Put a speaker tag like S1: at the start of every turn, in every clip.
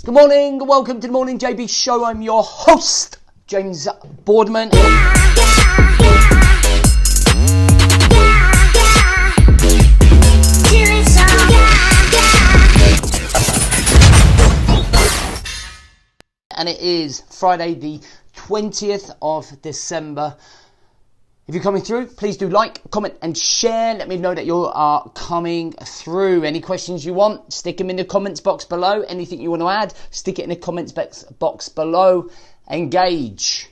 S1: Good morning, welcome to the Morning JB Show. I'm your host, James Boardman. And it is Friday the 20th of December. If you're coming through, please do like, comment and share. Let me know that you are coming through. Any questions you want, stick them in the comments box below. Anything you want to add, stick it in the comments box below. Engage.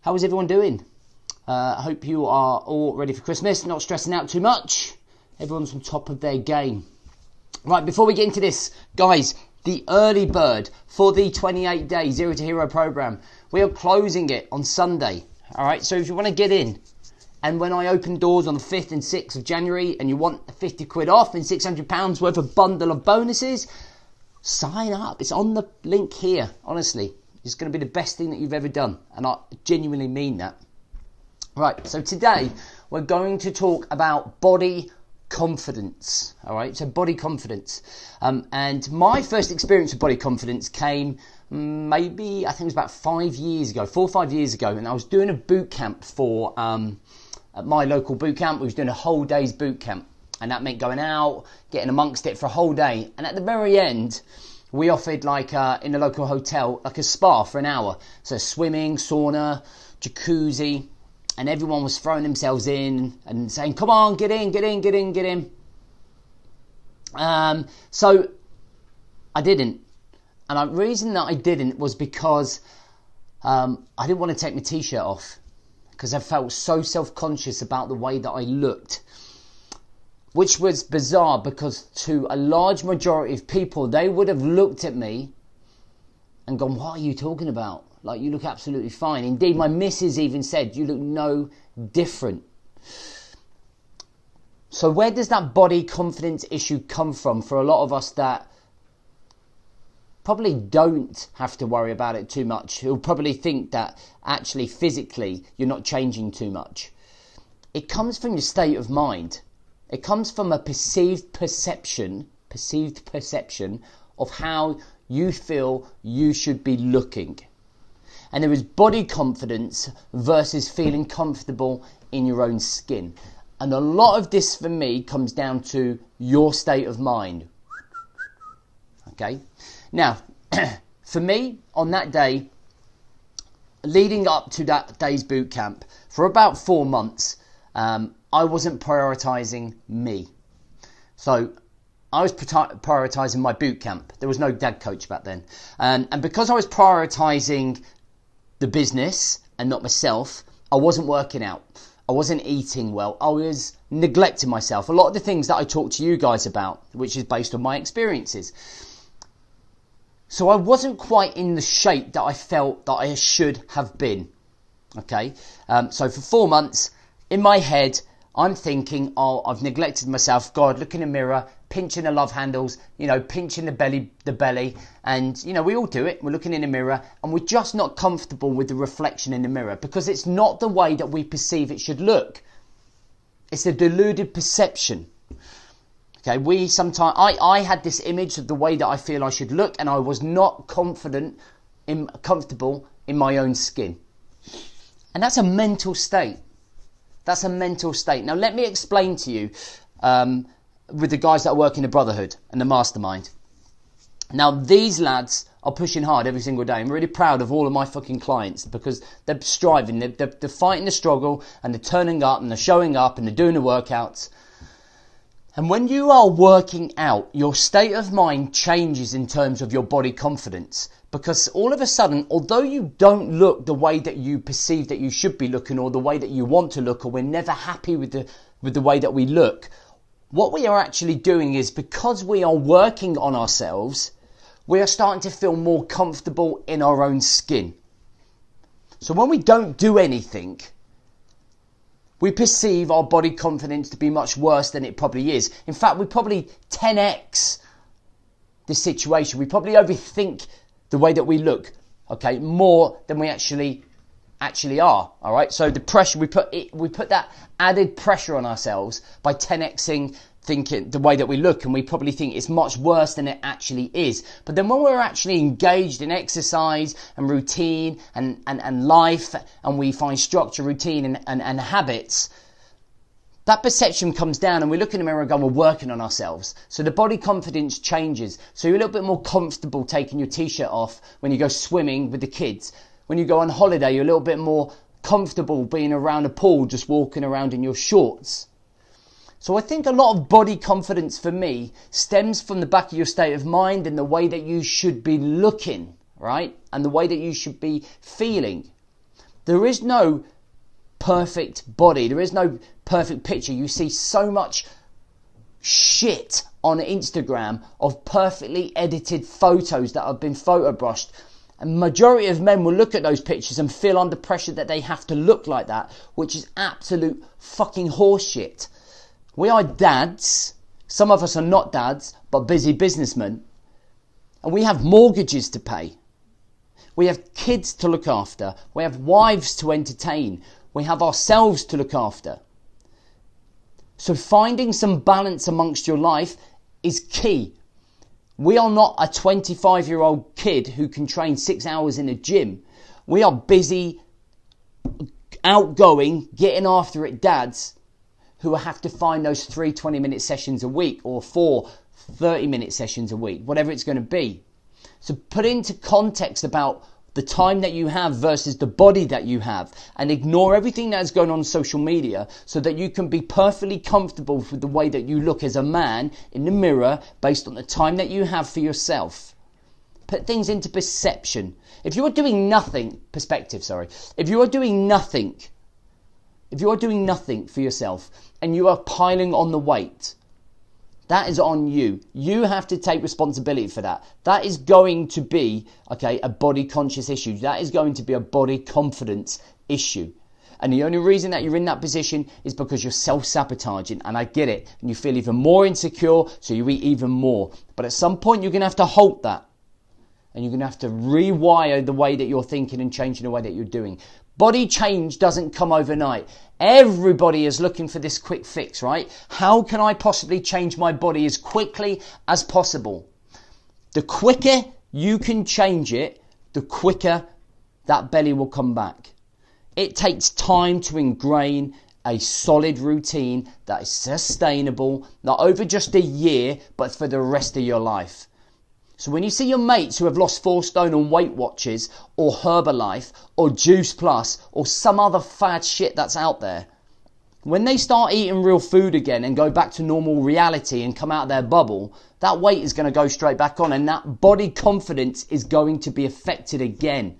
S1: How is everyone doing? I hope you are all ready for Christmas, not stressing out too much. Everyone's on top of their game. Right, before we get into this, guys, the early bird for the 28-day Zero to Hero program, we are closing it on Sunday. All right, so if you want to get in, and when I open doors on the 5th and 6th of January and you want 50 quid off and £600 worth of bundle of bonuses, sign up. It's on the link here. Honestly, it's going to be the best thing that you've ever done. And I genuinely mean that. Right, so today we're going to talk about body confidence. All right, so body confidence. And my first experience with body confidence came maybe, I think it was about 5 years ago, 4 or 5 years ago, and I was doing a boot camp for at my local boot camp. We was doing a whole day's boot camp, and that meant going out, getting amongst it for a whole day. And at the very end, we offered like in a local hotel like a spa for an hour, so swimming, sauna, jacuzzi, and everyone was throwing themselves in and saying, "Come on, get in." So I didn't. And the reason that I didn't was because I didn't want to take my t-shirt off, because I felt so self-conscious about the way that I looked, which was bizarre because to a large majority of people, they would have looked at me and gone, "What are you talking about? Like, you look absolutely fine." Indeed, my missus even said, "You look no different." So where does that body confidence issue come from for a lot of us that probably don't have to worry about it too much, who'll probably think that actually physically you're not changing too much? It comes from your state of mind. It comes from a perceived perception of how you feel you should be looking. And there is body confidence versus feeling comfortable in your own skin. And a lot of this for me comes down to your state of mind. Okay? Now, for me, on that day, leading up to that day's boot camp, for about 4 months, I wasn't prioritising me. So I was prioritising my boot camp. There was no dad coach back then. And because I was prioritising the business and not myself, I wasn't working out. I wasn't eating well. I was neglecting myself. A lot of the things that I talk to you guys about, which is based on my experiences. So I wasn't quite in the shape that I felt that I should have been. Okay. So for 4 months, in my head, I'm thinking, "Oh, I've neglected myself. God, look in the mirror, pinching the love handles, pinching the belly. And, we all do it. We're looking in the mirror and we're just not comfortable with the reflection in the mirror because it's not the way that we perceive it should look. It's a deluded perception. Okay, I had this image of the way that I feel I should look, and I was not comfortable in my own skin. And that's a mental state. Now, let me explain to you with the guys that work in the Brotherhood and the Mastermind. Now, these lads are pushing hard every single day. I'm really proud of all of my fucking clients because they're striving, they're fighting the struggle, and they're turning up and they're showing up and they're doing the workouts. And when you are working out, your state of mind changes in terms of your body confidence. Because all of a sudden, although you don't look the way that you perceive that you should be looking or the way that you want to look, or we're never happy with the way that we look, what we are actually doing is, because we are working on ourselves, we are starting to feel more comfortable in our own skin. So when we don't do anything, we perceive our body confidence to be much worse than it probably is. In fact, we probably 10x the situation. We probably overthink the way that we look, okay, more than we actually are. All right. So the pressure we put that added pressure on ourselves by 10xing thinking the way that we look, and we probably think it's much worse than it actually is. But then when we're actually engaged in exercise and routine and life, and we find structure, routine and habits, that perception comes down, and we look in the mirror and go, we're working on ourselves. So the body confidence changes. So you're a little bit more comfortable taking your t-shirt off when you go swimming with the kids. When you go on holiday, you're a little bit more comfortable being around a pool, just walking around in your shorts. So I think a lot of body confidence for me stems from the back of your state of mind and the way that you should be looking, right? And the way that you should be feeling. There is no perfect body. There is no perfect picture. You see so much shit on Instagram of perfectly edited photos that have been photo brushed. And majority of men will look at those pictures and feel under pressure that they have to look like that, which is absolute fucking horseshit. We are dads. Some of us are not dads, but busy businessmen. And we have mortgages to pay. We have kids to look after. We have wives to entertain. We have ourselves to look after. So finding some balance amongst your life is key. We are not a 25-year-old kid who can train 6 hours in a gym. We are busy, outgoing, getting after it dads who have to find those 3 20-minute sessions a week or 4 30-minute sessions a week, whatever it's going to be. So put into context about the time that you have versus the body that you have, and ignore everything that's going on social media so that you can be perfectly comfortable with the way that you look as a man in the mirror based on the time that you have for yourself. Put things into perception. If you are doing nothing, if you are doing nothing for yourself and you are piling on the weight, that is on you. You have to take responsibility for that. That is going to be, a body conscious issue. That is going to be a body confidence issue. And the only reason that you're in that position is because you're self-sabotaging. And I get it. And you feel even more insecure, so you eat even more. But at some point, you're going to have to halt that. And you're going to have to rewire the way that you're thinking and changing the way that you're doing. Body change doesn't come overnight. Everybody is looking for this quick fix, right? How can I possibly change my body as quickly as possible? The quicker you can change it, the quicker that belly will come back. It takes time to ingrain a solid routine that is sustainable, not over just a year, but for the rest of your life. So when you see your mates who have lost 4 stone on Weight Watchers or Herbalife or Juice Plus or some other fad shit that's out there, when they start eating real food again and go back to normal reality and come out of their bubble, that weight is going to go straight back on, and that body confidence is going to be affected again.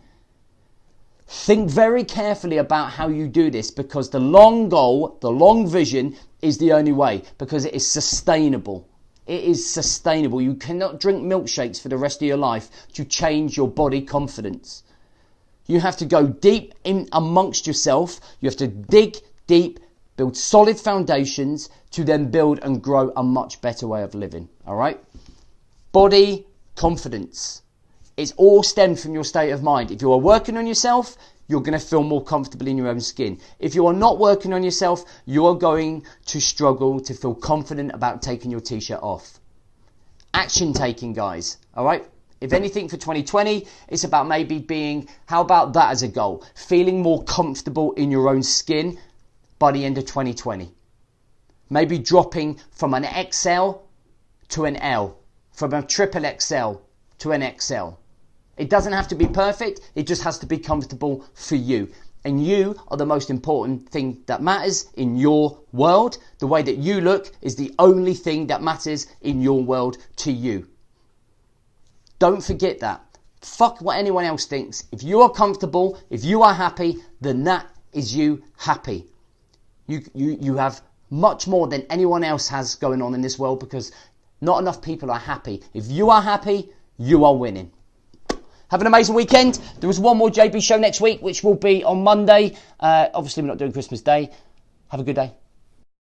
S1: Think very carefully about how you do this, because the long goal, the long vision is the only way, because it is sustainable. It is sustainable. You cannot drink milkshakes for the rest of your life to change your body confidence. You have to go deep in amongst yourself. You have to dig deep, build solid foundations to then build and grow a much better way of living. All right? Body confidence. It's all stemmed from your state of mind. If you are working on yourself, you're going to feel more comfortable in your own skin. If you are not working on yourself, you are going to struggle to feel confident about taking your t-shirt off. Action taking, guys. All right? If anything for 2020, it's about maybe being, how about that as a goal? Feeling more comfortable in your own skin by the end of 2020. Maybe dropping from an XL to an L. From a triple XL to an XL. It doesn't have to be perfect, it just has to be comfortable for you. And you are the most important thing that matters in your world. The way that you look is the only thing that matters in your world to you. Don't forget that. Fuck what anyone else thinks. If you are comfortable, if you are happy, then that is you happy. You have much more than anyone else has going on in this world, because not enough people are happy. If you are happy, you are winning. Have an amazing weekend. There is one more JB show next week, which will be on Monday. Obviously, we're not doing Christmas Day. Have a good day.